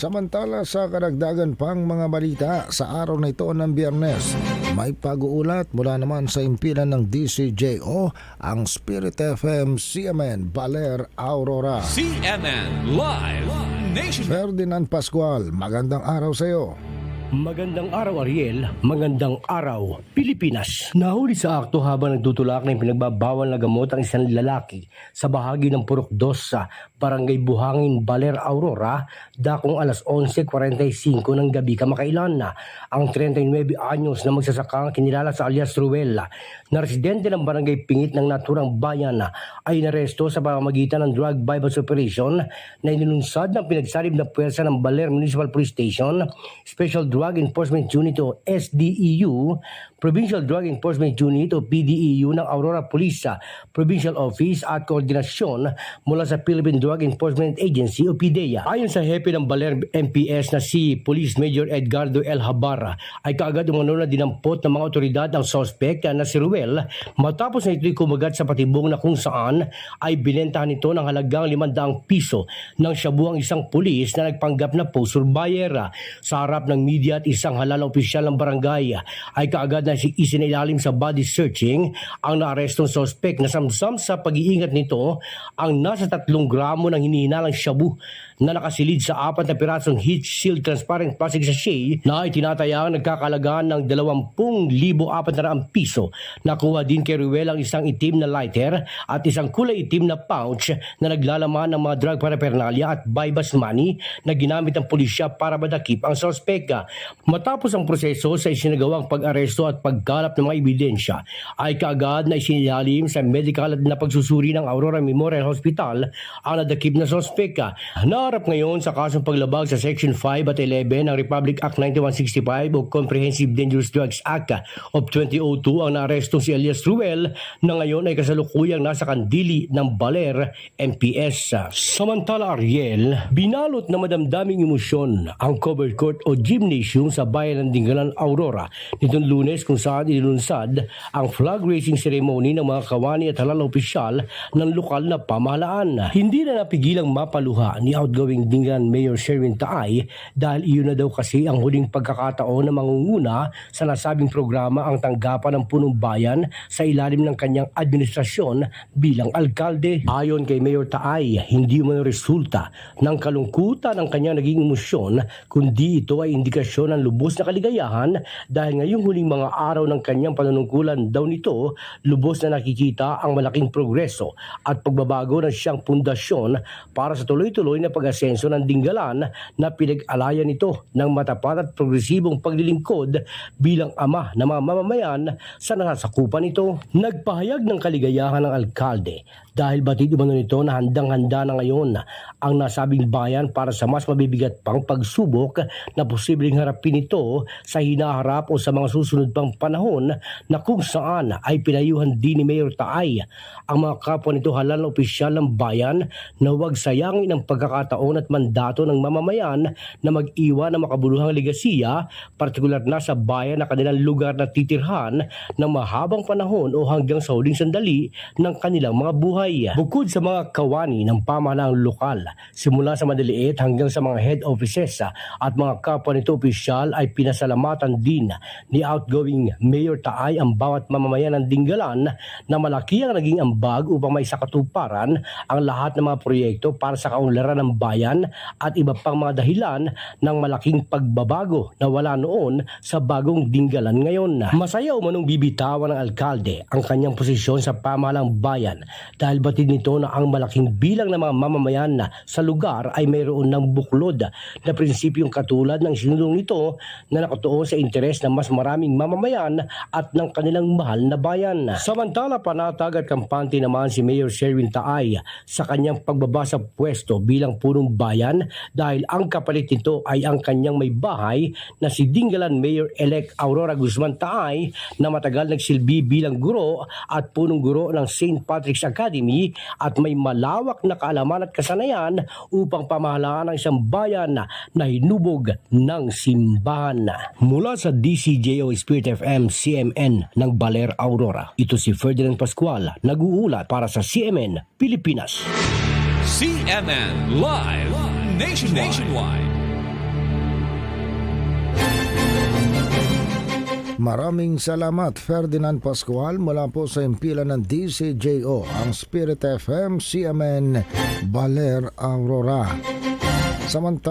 Samantala sa karagdagan pang mga balita sa araw na ito ng Biyernes, may pag-uulat mula naman sa impilan ng DCJO ang Spirit FM CMN Baler Aurora. CMN Live Nation. Ferdinand Pascual, magandang araw sa iyo. Magandang araw Ariel, magandang araw Pilipinas. Nahuli sa akto habang nagtutulak ng pinagbabawal na gamot ang isang lalaki sa bahagi ng Purok 2 sa Barangay Buhangin, Baler, Aurora, dakong alas 11:45 ng gabi kamakailan. Ang 39 anyos na magsasakang kinilala sa alias Ruel na residente ng Barangay Pingit ng Naturang Bayan ay inaresto sa pamamagitan ng drug bypass operation na inilunsad ng pinagsalib na puwersa ng Baler Municipal Police Station, Special Drug Enforcement Unit o SDEU, Provincial Drug Enforcement Unit o PDEU ng Aurora Police Provincial Office at koordinasyon mula sa Philippine Drug Enforcement Agency o PDEA. Ayon sa hepe ng Baler MPS na si Police Major Edgardo L. Habara, ay kaagad umano na dinampot ng mga otoridad ang suspect na si Ruel matapos na ito'y kumagat sa patibong na kung saan ay binentahan nito ng halagang 500 piso ng shabu ang isang pulis na nagpanggap na poster buyer. Sa harap ng media at isang halal na opisyal ng barangay ay kaagad na isinailalim sa body searching ang naarestong suspect na samsam sa pag-iingat nito ang nasa 3 gramo ng hinihinalang shabu na nakasilid sa 4 na pirasong heat shield transparent plastic sachet na itinatayang nagkakalagaan ng 20,400 piso. Nakuha din kay Ruel ang isang itim na lighter at isang kulay itim na pouch na naglalaman ng mga drug paraphernalia at bypass money na ginamit ng pulisya para madakip ang suspect. Matapos ang proseso sa isinagawang pag-aresto at pagkalap ng mga ebidensya, ay kaagad na isinilalim sa medical na pagsusuri ng Aurora Memorial Hospital ang nadakip na suspect. Naharap ngayon sa kasong paglabag sa Section 5 at 11 ng Republic Act 9165 o Comprehensive Dangerous Drugs Act of 2002 ang naarestong si alias Ruel na ngayon ay kasalukuyang nasa kandili ng Baler MPS. Samantala Ariel, binalot na madamdaming emosyon ang covered court o gymnasium sa bayan ng Dingalan, Aurora nitong Lunes kung saan inilunsad ang flag raising ceremony ng mga kawani at halal na opisyal ng lokal na pamahalaan. Hindi na napigilang mapaluha ni outgoing Dingalan Mayor Sherwin Taay dahil iyon na daw kasi ang huling pagkakataon na mangunguna sa nasabing programa ang tanggapan ng punong bayan sa ilalim ng kanyang administrasyon bilang alkalde. Ayon kay Mayor Taay, hindi man resulta ng kalungkutan ng kanyang naging emosyon kundi ito ay indikasyon ng lubos na kaligayahan dahil ngayong huling mga araw ng kanyang panunungkulan daw nito, lubos na nakikita ang malaking progreso at pagbabago ng siyang pundasyon para sa tuloy-tuloy na pag-asenso ng Dingalan na pinag-alayan nito ng matapat at progresibong paglilingkod bilang ama ng mga mamamayan sa nasasakupan nito. Nagpahayag ng kaligayahan ng alkalde dahil batid umano nito na handang-handa na ngayon ang nasabing bayan para sa mas mabibigat pang pagsubok na posibleng harapin ito sa hinaharap o sa mga susunod pang panahon na kung saan ay pinayuhan din ni Mayor Taay ang mga kapwa nito halal na opisyal ng bayan na huwag sayangin ang pagkakataon at mandato ng mamamayan na mag-iwan ng makabuluhang legasiya, partikular na sa bayan na kanilang lugar na titirhan ng mahabang panahon o hanggang sa huling sandali ng kanilang mga buhay. Bukod sa mga kawani ng pamahalaang lokal, simula sa maliliit hanggang sa mga head offices at mga kapwa nito opisyal ay pinasalamatan din ni outgoing Mayor Taay ang bawat mamamayan ng Dingalan na malaki ang naging ambag upang may sakatuparan ang lahat ng mga proyekto para sa kaunlaran ng bayan at iba pang mga dahilan ng malaking pagbabago na wala noon sa bagong Dingalan ngayon. Masaya umanong bibitawan ng alkalde ang kanyang posisyon sa pamahalaang bayan dahil batid nito na ang malaking bilang ng mga mamamayan sa lugar ay mayroon ng buklod na prinsipyong katulad ng sinulong nito na nakatuon sa interes ng mas maraming mamamayan at ng kanilang mahal na bayan. Samantala panatag at kampante naman si Mayor Sherwin Taay sa kanyang pagbaba sa pwesto bilang punong bayan dahil ang kapalit nito ay ang kanyang may bahay na si Dingalan Mayor-elect Aurora Guzman Taay na matagal nagsilbi bilang guro at punong guro ng St. Patrick's Academy at may malawak na kaalaman at kasanayan upang pamahalaan ang isang bayan na hinubog ng simbahan. Mula sa DCJO Spirit FM CMN ng Baler Aurora, ito si Ferdinand Pascual, nag-uulat para sa CMN Pilipinas. CMN Live Nationwide. Maraming salamat Ferdinand Pascual mula po sa impilan ng DCJO, ang Spirit FM, CMN, Baler, Aurora. Samantala